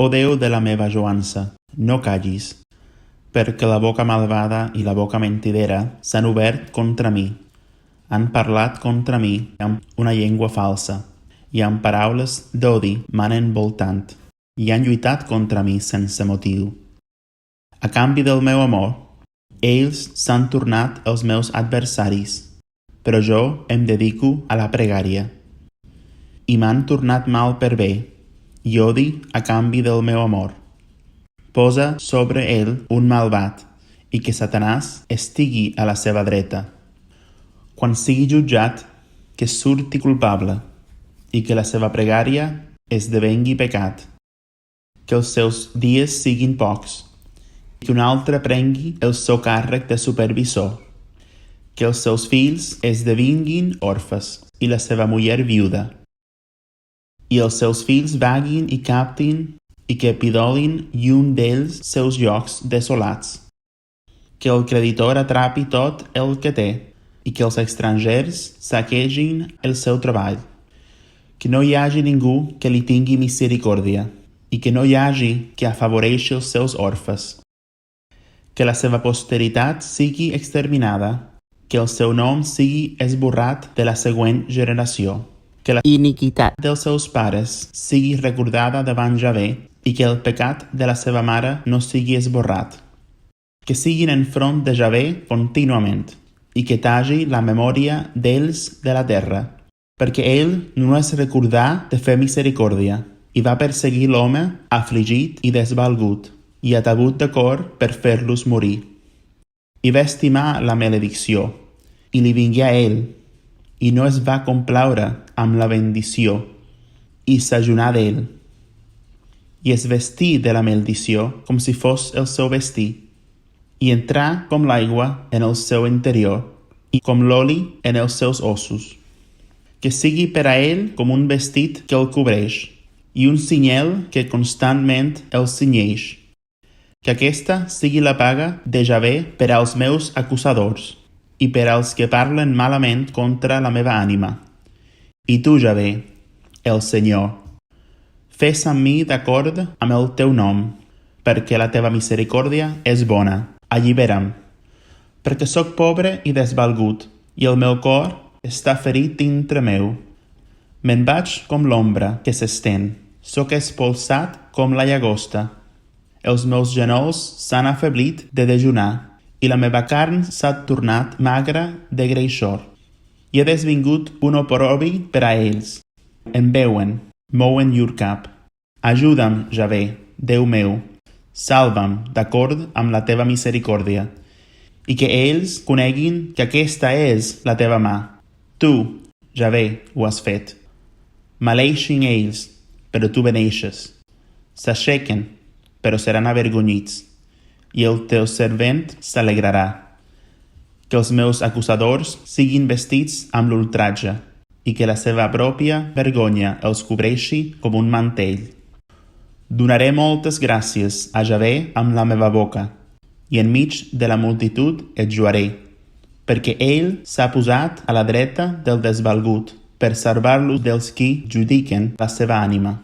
O Déu de la meva joança, no callis, perquè la boca malvada i la boca mentidera s'han obert contra mi. Han parlat contra mi amb una llengua falsa i amb paraules d'odi m'han envoltant i han lluitat contra mi sense motiu. A canvi del meu amor, ells s'han tornat els meus adversaris, però jo em dedico a la pregària. I m'han tornat mal per bé, i odi a canvi del meu amor. Posa sobre ell un malvat, i que Satanàs estigui a la seva dreta. Quan sigui jutjat, que surti culpable, i que la seva pregària esdevengui pecat. Que els seus dies siguin pocs, i que un altre prengui el seu càrrec de supervisor. Que els seus fills esdevinguin orfes, i la seva muller viuda. I els seus fills vaguin i captin, i que pidolin llun d'ells seus llocs desolats. Que el creditor atrapi tot el que té, i que els estrangers saquegin el seu treball. Que no hi hagi ningú que li tingui misericòrdia, i que no hi hagi que afavoreixi els seus orfes. Que la seva posteritat sigui exterminada, que el seu nom sigui esborrat de la següent generació. Que la iniquitat dels seus pares sigui recordada davant Javé i que el pecat de la seva mare no sigui esborrat. Que siguin enfront de Javé contínuament i que tagi la memòria d'ells de la terra, perquè ell no es recordà de fer misericòrdia i va perseguir l'home afligit i desvalgut i atabut de cor per fer-los morir. I va estimar la maledicció i li vingué a ell i no es va complaure amb la bendició, i s'ajunà d'ell. I es vestí de la maldició com si fos el seu vestir, i entrà com l'aigua en el seu interior, i com l'oli en els seus ossos. Que sigui per a ell com un vestit que el cobreix, i un cinyel que constantment el cinyeix. Que aquesta sigui la paga de Javé per als meus acusadors, i per als que parlen malament contra la meva ànima. I tu, Javé, el Senyor, fes amb mi d'acord amb el teu nom, perquè la teva misericòrdia és bona. Allibera'm, perquè sóc pobre i desvalgut, i el meu cor està ferit dintre meu. Me'n vaig com l'ombra que s'estén, sóc espolsat com la llagosta. Els meus genolls s'han afeblit de dejunar, i la meva carn s'ha tornat magra de greixor. I he desvingut un oporobi per a ells. Em veuen, mouen llur cap. Ajuda'm, Javé, Déu meu. Salva'm d'acord amb la teva misericòrdia. I que ells coneguin que aquesta és la teva mà. Tu, Javé, ho has fet. Maleixin ells, però tu beneixes. S'aixequen, però seran avergonyits. I el teu servent s'alegrarà. Que els meus acusadors siguin vestits amb l'ultratge i que la seva pròpia vergonya els cobreixi com un mantell. Donaré moltes gràcies a Javé amb la meva boca i enmig de la multitud et juaré, perquè ell s'ha posat a la dreta del desvalgut per salvar-los dels qui judiquen la seva ànima.